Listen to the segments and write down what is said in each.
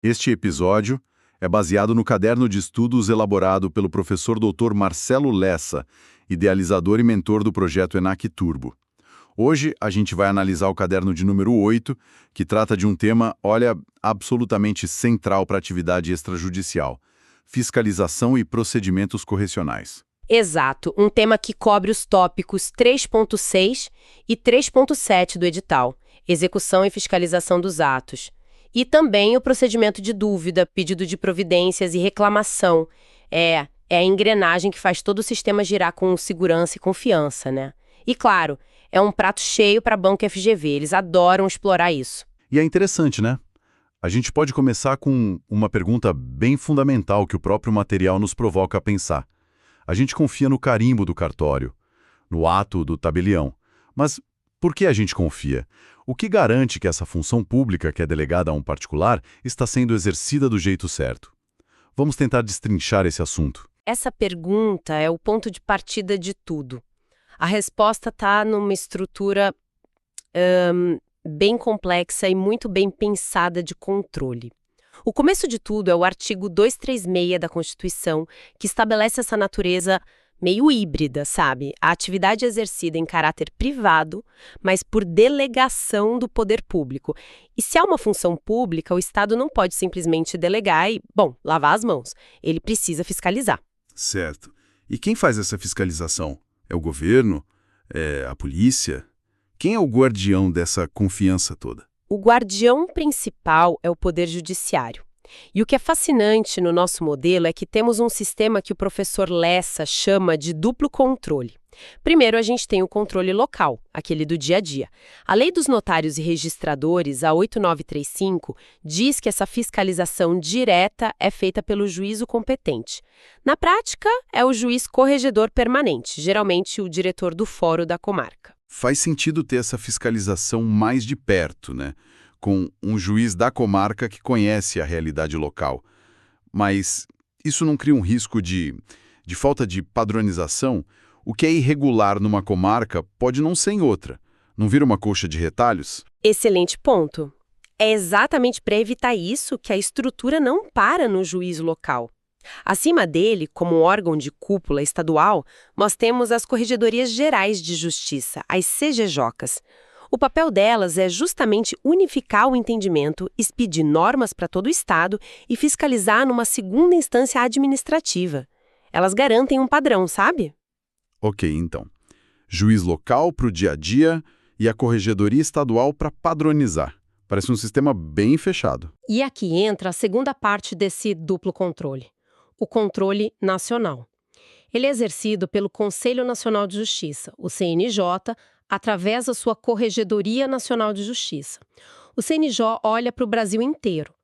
Este episódio é baseado no caderno de estudos elaborado pelo professor Dr. Marcelo Lessa, idealizador e mentor do projeto ENAC Turbo. Hoje a gente vai analisar o caderno de número 8, que trata de um tema, absolutamente central para a atividade extrajudicial: fiscalização e procedimentos correcionais. Exato, um tema que cobre os tópicos 3.6 e 3.7 do edital, execução e fiscalização dos atos. E também o procedimento de dúvida, pedido de providências e reclamação. É a engrenagem que faz todo o sistema girar com segurança e confiança, né? E claro, é um prato cheio para banco e FGV, eles adoram explorar isso. E é interessante, né? A gente pode começar com uma pergunta bem fundamental que o próprio material nos provoca a pensar. A gente confia no carimbo do cartório, no ato do tabelião. Mas por que a gente confia? O que garante que essa função pública que é delegada a um particular está sendo exercida do jeito certo? Vamos tentar destrinchar esse assunto. Essa pergunta é o ponto de partida de tudo. A resposta está numa estrutura bem complexa e muito bem pensada de controle. O começo de tudo é o artigo 236 da Constituição, que estabelece essa natureza meio híbrida, sabe? A atividade exercida em caráter privado, mas por delegação do poder público. E se há uma função pública, o Estado não pode simplesmente delegar e, lavar as mãos. Ele precisa fiscalizar. Certo. E quem faz essa fiscalização? É o governo? É a polícia? Quem é o guardião dessa confiança toda? O guardião principal é o Poder Judiciário. E o que é fascinante no nosso modelo é que temos um sistema que o professor Lessa chama de duplo controle. Primeiro, a gente tem o controle local, aquele do dia a dia. A Lei dos Notários e Registradores, a 8935, diz que essa fiscalização direta é feita pelo juízo competente. Na prática, é o juiz corregedor permanente, geralmente o diretor do fórum da comarca. Faz sentido ter essa fiscalização mais de perto, né? Com um juiz da comarca que conhece a realidade local. Mas isso não cria um risco de falta de padronização? O que é irregular numa comarca pode não ser em outra. Não vira uma coxa de retalhos? Excelente ponto. É exatamente para evitar isso que a estrutura não para no juiz local. Acima dele, como órgão de cúpula estadual, nós temos as Corregedorias Gerais de Justiça, as CGJocas. O papel delas é justamente unificar o entendimento, expedir normas para todo o Estado e fiscalizar numa segunda instância administrativa. Elas garantem um padrão, sabe? Ok, então. Juiz local para o dia a dia e a Corregedoria Estadual para padronizar. Parece um sistema bem fechado. E aqui entra a segunda parte desse duplo controle: o controle nacional. Ele é exercido pelo Conselho Nacional de Justiça, o CNJ, através da sua Corregedoria Nacional de Justiça. O CNJ olha para o Brasil inteiro.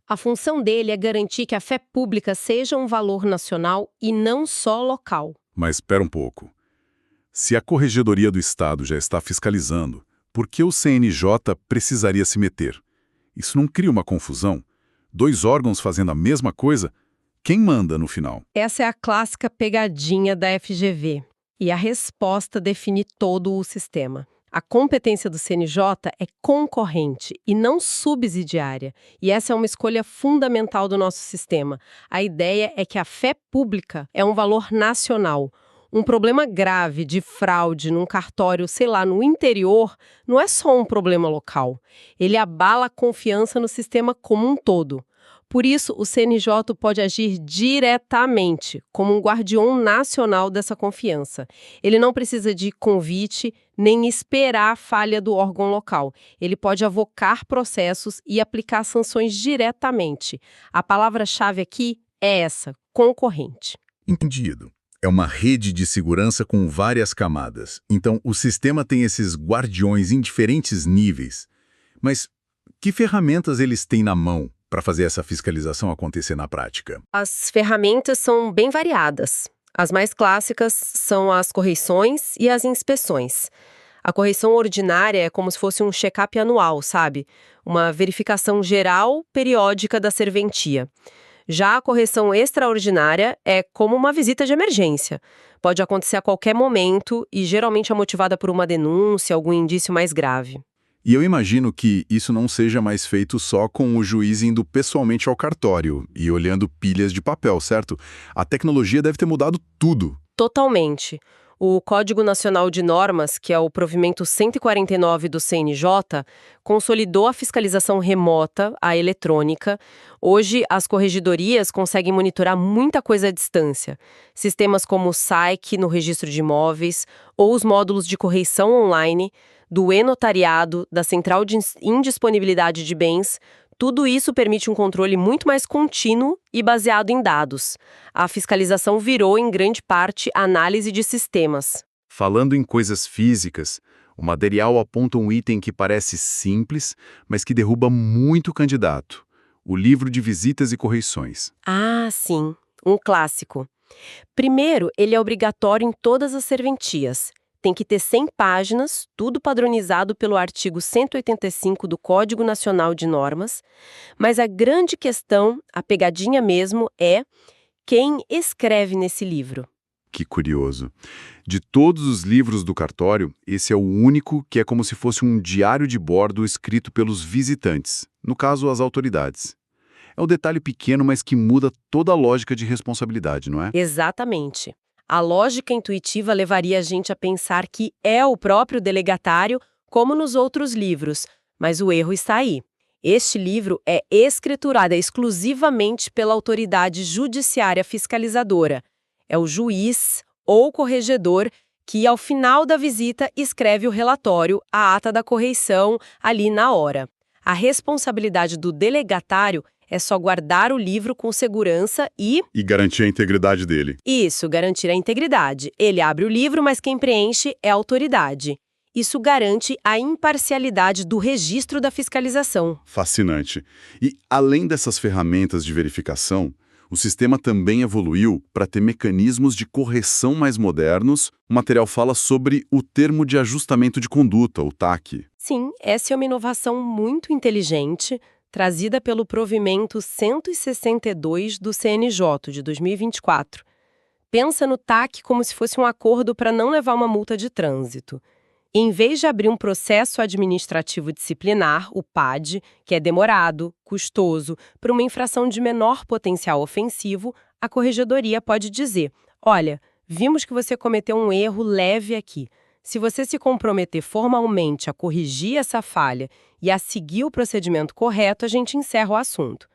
A função dele é garantir que a fé pública seja um valor nacional e não só local. Mas espera um pouco. Se a Corregedoria do Estado já está fiscalizando, por que o CNJ precisaria se meter? Isso não cria uma confusão? Dois órgãos fazendo a mesma coisa? Quem manda no final? Essa é a clássica pegadinha da FGV. E a resposta define todo o sistema. A competência do CNJ é concorrente e não subsidiária. E essa é uma escolha fundamental do nosso sistema. A ideia é que a fé pública é um valor nacional. Um problema grave de fraude num cartório, no interior, não é só um problema local. Ele abala a confiança no sistema como um todo. Por isso, o CNJ pode agir diretamente, como um guardião nacional dessa confiança. Ele não precisa de convite, nem esperar a falha do órgão local. Ele pode avocar processos e aplicar sanções diretamente. A palavra-chave aqui é essa: concorrente. Entendido. É uma rede de segurança com várias camadas. Então, o sistema tem esses guardiões em diferentes níveis. Mas que ferramentas eles têm na mão para fazer essa fiscalização acontecer na prática? As ferramentas são bem variadas. As mais clássicas são as correições e as inspeções. A correição ordinária é como se fosse um check-up anual, sabe? Uma verificação geral periódica da serventia. Já a correção extraordinária é como uma visita de emergência. Pode acontecer a qualquer momento e geralmente é motivada por uma denúncia, algum indício mais grave. E eu imagino que isso não seja mais feito só com o juiz indo pessoalmente ao cartório e olhando pilhas de papel, certo? A tecnologia deve ter mudado tudo. Totalmente. O Código Nacional de Normas, que é o provimento 149 do CNJ, consolidou a fiscalização remota, a eletrônica. Hoje, as corregedorias conseguem monitorar muita coisa à distância. Sistemas como o SAIC no registro de imóveis ou os módulos de correição online, do e-notariado, da Central de Indisponibilidade de Bens. Tudo isso permite um controle muito mais contínuo e baseado em dados. A fiscalização virou, em grande parte, análise de sistemas. Falando em coisas físicas, o material aponta um item que parece simples, mas que derruba muito candidato: o livro de visitas e correições. Ah, sim, um clássico. Primeiro, ele é obrigatório em todas as serventias. Tem que ter 100 páginas, tudo padronizado pelo artigo 185 do Código Nacional de Normas. Mas a grande questão, a pegadinha mesmo, é quem escreve nesse livro. Que curioso. De todos os livros do cartório, esse é o único que é como se fosse um diário de bordo escrito pelos visitantes, no caso, as autoridades. É um detalhe pequeno, mas que muda toda a lógica de responsabilidade, não é? Exatamente. A lógica intuitiva levaria a gente a pensar que é o próprio delegatário, como nos outros livros, mas o erro está aí. Este livro é escriturado exclusivamente pela autoridade judiciária fiscalizadora. É o juiz ou corregedor que, ao final da visita, escreve o relatório, a ata da correição, ali na hora. A responsabilidade do delegatário é só guardar o livro com segurança e garantir a integridade dele. isso, garantir a integridade. Ele abre o livro, mas quem preenche é a autoridade. Isso garante a imparcialidade do registro da fiscalização. Fascinante. E, além dessas ferramentas de verificação, o sistema também evoluiu para ter mecanismos de correção mais modernos. O material fala sobre o termo de ajustamento de conduta, o TAC. Sim, essa é uma inovação muito inteligente, trazida pelo provimento 162 do CNJ, de 2024. Pensa no TAC como se fosse um acordo para não levar uma multa de trânsito. Em vez de abrir um processo administrativo disciplinar, o PAD, que é demorado, custoso, para uma infração de menor potencial ofensivo, a corregedoria pode dizer: olha, vimos que você cometeu um erro leve aqui. Se você se comprometer formalmente a corrigir essa falha e a seguir o procedimento correto, a gente encerra o assunto.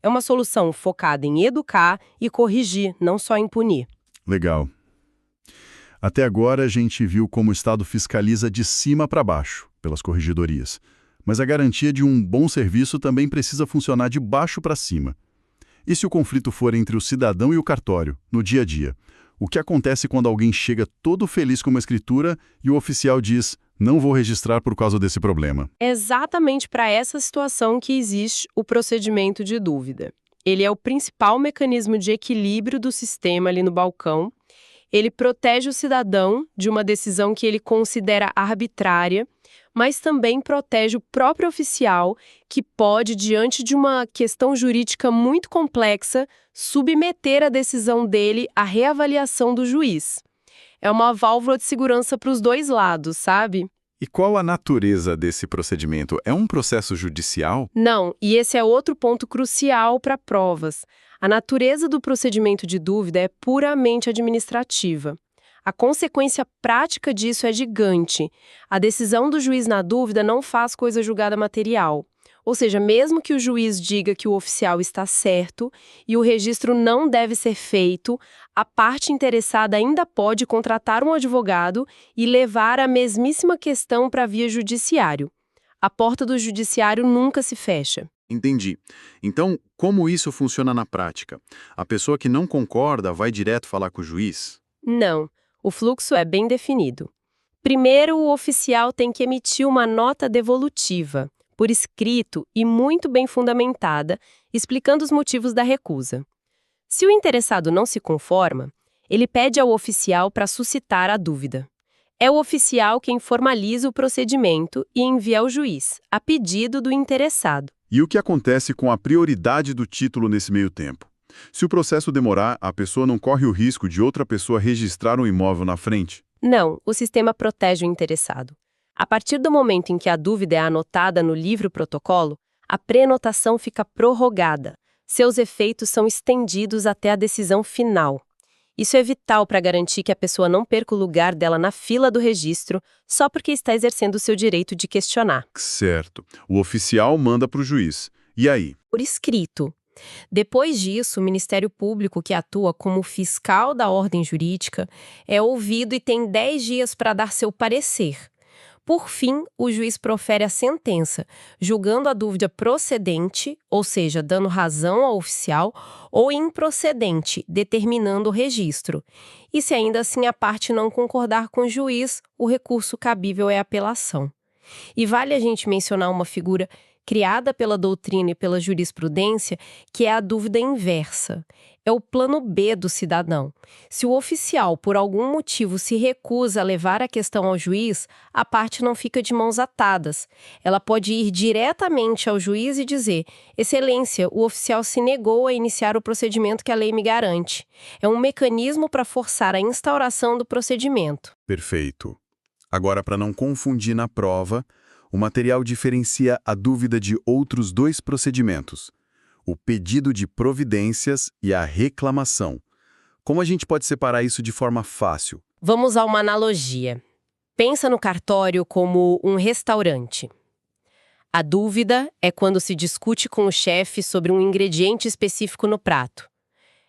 É uma solução focada em educar e corrigir, não só em punir. Legal. Até agora a gente viu como o Estado fiscaliza de cima para baixo, pelas corregedorias. Mas a garantia de um bom serviço também precisa funcionar de baixo para cima. E se o conflito for entre o cidadão e o cartório, no dia a dia? O que acontece quando alguém chega todo feliz com uma escritura e o oficial diz: não vou registrar por causa desse problema? É exatamente para essa situação que existe o procedimento de dúvida. Ele é o principal mecanismo de equilíbrio do sistema ali no balcão. Ele protege o cidadão de uma decisão que ele considera arbitrária, mas também protege o próprio oficial, que pode, diante de uma questão jurídica muito complexa, submeter a decisão dele à reavaliação do juiz. É uma válvula de segurança para os dois lados, sabe? E qual a natureza desse procedimento? É um processo judicial? Não, e esse é outro ponto crucial para provas. A natureza do procedimento de dúvida é puramente administrativa. A consequência prática disso é gigante. A decisão do juiz na dúvida não faz coisa julgada material. Ou seja, mesmo que o juiz diga que o oficial está certo e o registro não deve ser feito, a parte interessada ainda pode contratar um advogado e levar a mesmíssima questão para a via judiciário. A porta do judiciário nunca se fecha. Entendi. Então, como isso funciona na prática? A pessoa que não concorda vai direto falar com o juiz? Não, o fluxo é bem definido. Primeiro, o oficial tem que emitir uma nota devolutiva, por escrito e muito bem fundamentada, explicando os motivos da recusa. Se o interessado não se conforma, ele pede ao oficial para suscitar a dúvida. É o oficial quem formaliza o procedimento e envia ao juiz, a pedido do interessado. E o que acontece com a prioridade do título nesse meio tempo? Se o processo demorar, a pessoa não corre o risco de outra pessoa registrar um imóvel na frente? Não, o sistema protege o interessado. A partir do momento em que a dúvida é anotada no livro-protocolo, a prenotação fica prorrogada. Seus efeitos são estendidos até a decisão final. Isso é vital para garantir que a pessoa não perca o lugar dela na fila do registro só porque está exercendo o seu direito de questionar. Certo. O oficial manda para o juiz. E aí? Por escrito. Depois disso, o Ministério Público, que atua como fiscal da ordem jurídica, é ouvido e tem 10 dias para dar seu parecer. Por fim, o juiz profere a sentença, julgando a dúvida procedente, ou seja, dando razão ao oficial, ou improcedente, determinando o registro. E se ainda assim a parte não concordar com o juiz, o recurso cabível é a apelação. E vale a gente mencionar uma figura criada pela doutrina e pela jurisprudência, que é a dúvida inversa. É o plano B do cidadão. Se o oficial, por algum motivo, se recusa a levar a questão ao juiz, a parte não fica de mãos atadas. Ela pode ir diretamente ao juiz e dizer: Excelência, o oficial se negou a iniciar o procedimento que a lei me garante. É um mecanismo para forçar a instauração do procedimento. Perfeito. Agora, para não confundir na prova, o material diferencia a dúvida de outros 2 procedimentos: o pedido de providências e a reclamação. Como a gente pode separar isso de forma fácil? Vamos a uma analogia. Pensa no cartório como um restaurante. A dúvida é quando se discute com o chefe sobre um ingrediente específico no prato.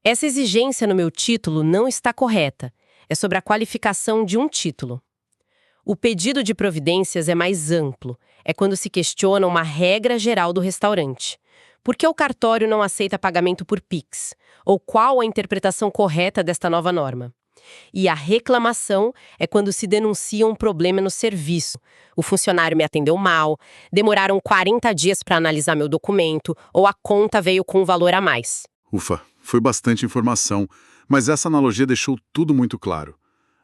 Essa exigência no meu título não está correta. É sobre a qualificação de um título. O pedido de providências é mais amplo. É quando se questiona uma regra geral do restaurante. Por que o cartório não aceita pagamento por Pix? Ou qual a interpretação correta desta nova norma? E a reclamação é quando se denuncia um problema no serviço. O funcionário me atendeu mal, demoraram 40 dias para analisar meu documento, ou a conta veio com um valor a mais. Ufa, foi bastante informação, mas essa analogia deixou tudo muito claro.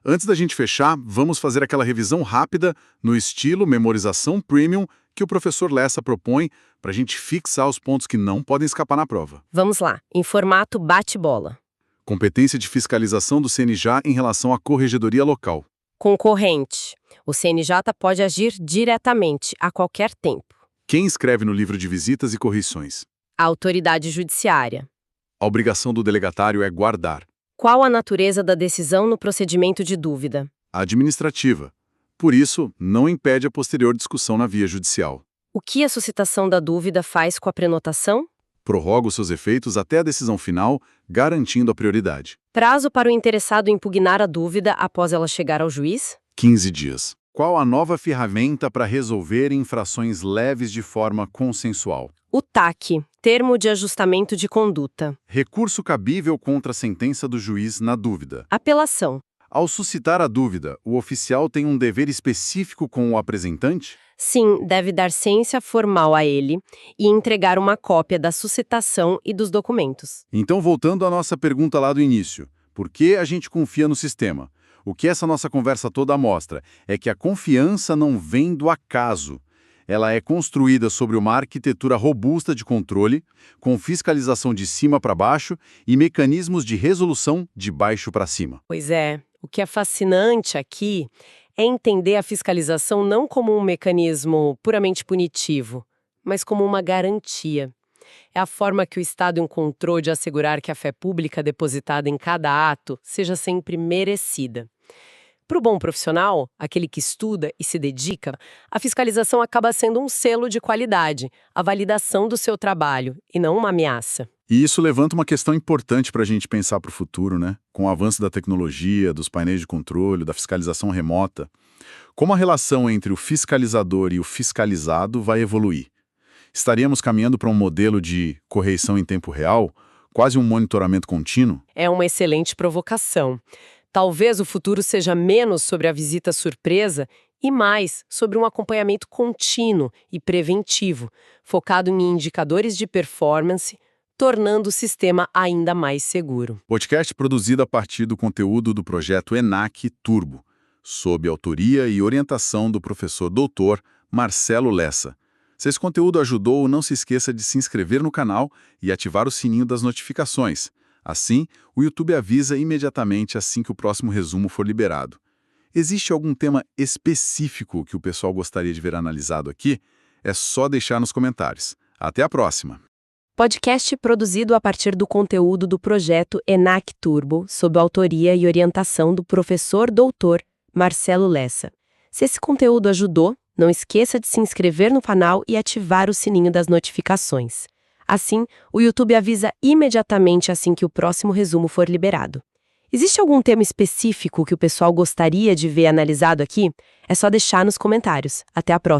Antes da gente fechar, vamos fazer aquela revisão rápida no estilo memorização premium que o professor Lessa propõe para a gente fixar os pontos que não podem escapar na prova. Vamos lá, em formato bate-bola. Competência de fiscalização do CNJ em relação à corregedoria local. Concorrente. O CNJ pode agir diretamente, a qualquer tempo. Quem escreve no livro de visitas e correições? A autoridade judiciária. A obrigação do delegatário é guardar. Qual a natureza da decisão no procedimento de dúvida? A administrativa. Por isso, não impede a posterior discussão na via judicial. O que a suscitação da dúvida faz com a prenotação? Prorroga os seus efeitos até a decisão final, garantindo a prioridade. Prazo para o interessado impugnar a dúvida após ela chegar ao juiz? 15 dias. Qual a nova ferramenta para resolver infrações leves de forma consensual? O TAC, Termo de Ajustamento de Conduta. Recurso cabível contra a sentença do juiz na dúvida. Apelação. Ao suscitar a dúvida, o oficial tem um dever específico com o apresentante? Sim, deve dar ciência formal a ele e entregar uma cópia da suscitação e dos documentos. Então, voltando à nossa pergunta lá do início, por que a gente confia no sistema? O que essa nossa conversa toda mostra é que a confiança não vem do acaso. Ela é construída sobre uma arquitetura robusta de controle, com fiscalização de cima para baixo e mecanismos de resolução de baixo para cima. Pois é, o que é fascinante aqui é entender a fiscalização não como um mecanismo puramente punitivo, mas como uma garantia. É a forma que o Estado encontrou de assegurar que a fé pública depositada em cada ato seja sempre merecida. Para o bom profissional, aquele que estuda e se dedica, a fiscalização acaba sendo um selo de qualidade, a validação do seu trabalho, e não uma ameaça. E isso levanta uma questão importante para a gente pensar para o futuro, né? Com o avanço da tecnologia, dos painéis de controle, da fiscalização remota. Como a relação entre o fiscalizador e o fiscalizado vai evoluir? Estaríamos caminhando para um modelo de correição em tempo real, quase um monitoramento contínuo? É uma excelente provocação. Talvez o futuro seja menos sobre a visita surpresa e mais sobre um acompanhamento contínuo e preventivo, focado em indicadores de performance, tornando o sistema ainda mais seguro. Podcast produzido a partir do conteúdo do projeto ENAC Turbo, sob autoria e orientação do professor doutor Marcelo Lessa. Se esse conteúdo ajudou, não se esqueça de se inscrever no canal e ativar o sininho das notificações. Assim, o YouTube avisa imediatamente assim que o próximo resumo for liberado. Existe algum tema específico que o pessoal gostaria de ver analisado aqui? É só deixar nos comentários. Até a próxima! Podcast produzido a partir do conteúdo do projeto ENAC Turbo, sob autoria e orientação do professor doutor Marcelo Lessa. Se esse conteúdo ajudou, não esqueça de se inscrever no canal e ativar o sininho das notificações. Assim, o YouTube avisa imediatamente assim que o próximo resumo for liberado. Existe algum tema específico que o pessoal gostaria de ver analisado aqui? É só deixar nos comentários. Até a próxima!